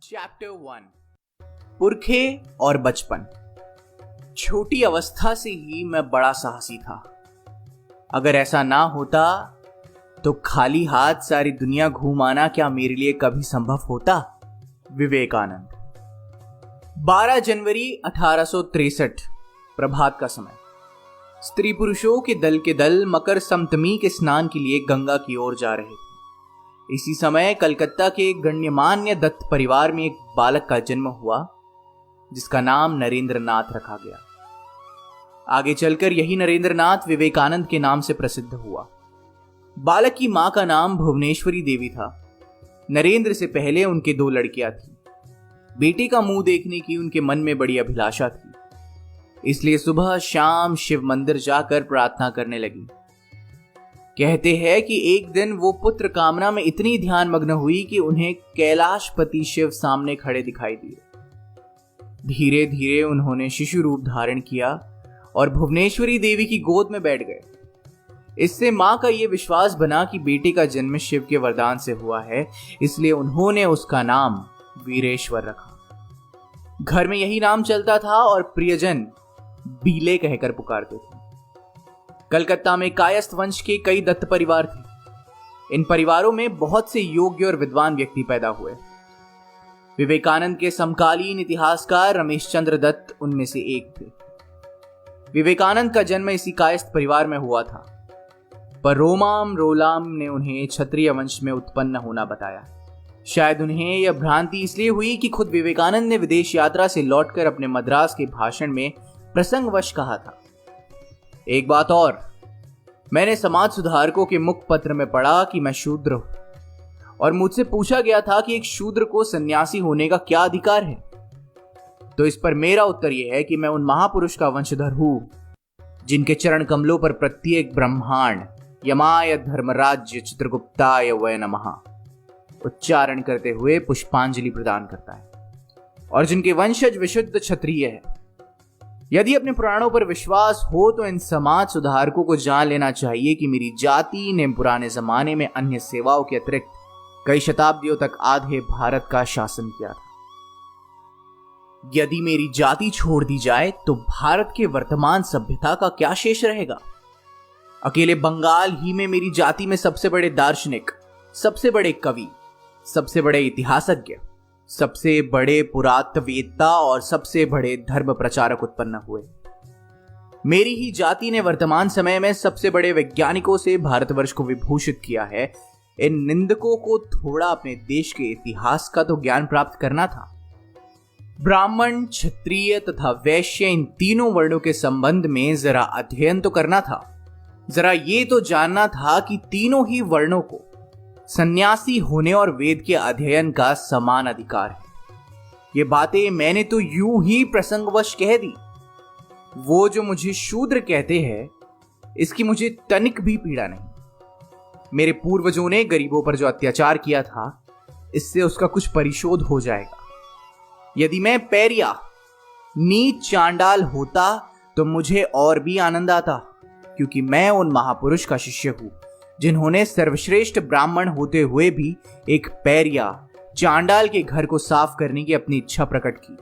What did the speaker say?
Chapter 1 पुरखे और बचपन। छोटी अवस्था से ही मैं बड़ा साहसी था। अगर ऐसा ना होता तो खाली हाथ सारी दुनिया घूम आना क्या मेरे लिए कभी संभव होता। विवेकानंद। 12 जनवरी 1863 प्रभात का समय। स्त्री पुरुषों के दल मकर समतमी के स्नान के लिए गंगा की ओर जा रहे थे। इसी समय कलकत्ता के गण्यमान्य दत्त परिवार में एक बालक का जन्म हुआ जिसका नाम नरेंद्र नाथ रखा गया। आगे चलकर यही नरेंद्र नाथ विवेकानंद के नाम से प्रसिद्ध हुआ। बालक की मां का नाम भुवनेश्वरी देवी था। नरेंद्र से पहले उनके 2 लड़कियां थीं। बेटे का मुंह देखने की उनके मन में बड़ी अभिलाषा थी, इसलिए सुबह शाम शिव मंदिर जाकर प्रार्थना करने लगी। कहते हैं कि एक दिन वो पुत्र कामना में इतनी ध्यान मग्न हुई कि उन्हें कैलाशपति शिव सामने खड़े दिखाई दिए। धीरे धीरे उन्होंने शिशु रूप धारण किया और भुवनेश्वरी देवी की गोद में बैठ गए। इससे मां का यह विश्वास बना कि बेटे का जन्म शिव के वरदान से हुआ है, इसलिए उन्होंने उसका नाम वीरेश्वर रखा। घर में यही नाम चलता था और प्रियजन बीले कहकर पुकारते थे। कलकत्ता में कायस्थ वंश के कई दत्त परिवार थे। इन परिवारों में बहुत से योग्य और विद्वान व्यक्ति पैदा हुए। विवेकानंद के समकालीन इतिहासकार रमेश चंद्र दत्त उनमें से एक थे। विवेकानंद का जन्म इसी कायस्थ परिवार में हुआ था, पर रोलाम ने उन्हें क्षत्रिय वंश में उत्पन्न होना बताया। शायद उन्हें यह भ्रांति इसलिए हुई कि खुद विवेकानंद ने विदेश यात्रा से लौटकर अपने मद्रास के भाषण में प्रसंगवश कहा था। एक बात और, मैंने समाज सुधारकों के मुखपत्र में पढ़ा कि मैं शूद्र हूं और मुझसे पूछा गया था कि एक शूद्र को सन्यासी होने का क्या अधिकार है। तो इस पर मेरा उत्तर यह है कि मैं उन महापुरुष का वंशधर हूं जिनके चरण कमलों पर प्रत्येक ब्रह्मांड यमाय धर्मराज्य चित्रगुप्ताय वै नमः उच्चारण करते हुए पुष्पांजलि प्रदान करता है और जिनके वंशज विशुद्ध क्षत्रिय है। यदि अपने पुराणों पर विश्वास हो तो इन समाज सुधारकों को जान लेना चाहिए कि मेरी जाति ने पुराने जमाने में अन्य सेवाओं के अतिरिक्त कई शताब्दियों तक आधे भारत का शासन किया था। यदि मेरी जाति छोड़ दी जाए तो भारत के वर्तमान सभ्यता का क्या शेष रहेगा। अकेले बंगाल ही में मेरी जाति में सबसे बड़े दार्शनिक, सबसे बड़े कवि, सबसे बड़े इतिहासज्ञ, सबसे बड़े पुरातत्ववेत्ता और सबसे बड़े धर्म प्रचारक उत्पन्न हुए। मेरी ही जाति ने वर्तमान समय में सबसे बड़े वैज्ञानिकों से भारतवर्ष को विभूषित किया है। इन निंदकों को थोड़ा अपने देश के इतिहास का तो ज्ञान प्राप्त करना था। ब्राह्मण, क्षत्रिय तथा वैश्य इन तीनों वर्णों के संबंध में जरा अध्ययन तो करना था। जरा ये तो जानना था कि तीनों ही वर्णों को सन्यासी होने और वेद के अध्ययन का समान अधिकार है। ये बातें मैंने तो यूं ही प्रसंगवश कह दी। वो जो मुझे शूद्र कहते हैं, इसकी मुझे तनिक भी पीड़ा नहीं। मेरे पूर्वजों ने गरीबों पर जो अत्याचार किया था, इससे उसका कुछ परिशोध हो जाएगा। यदि मैं पैरिया, नीच चांडाल होता तो मुझे और भी आनंद आता, क्योंकि मैं उन महापुरुष का शिष्य हूं जिन्होंने सर्वश्रेष्ठ ब्राह्मण होते हुए भी एक पैरिया चांडाल के घर को साफ करने की अपनी इच्छा प्रकट की।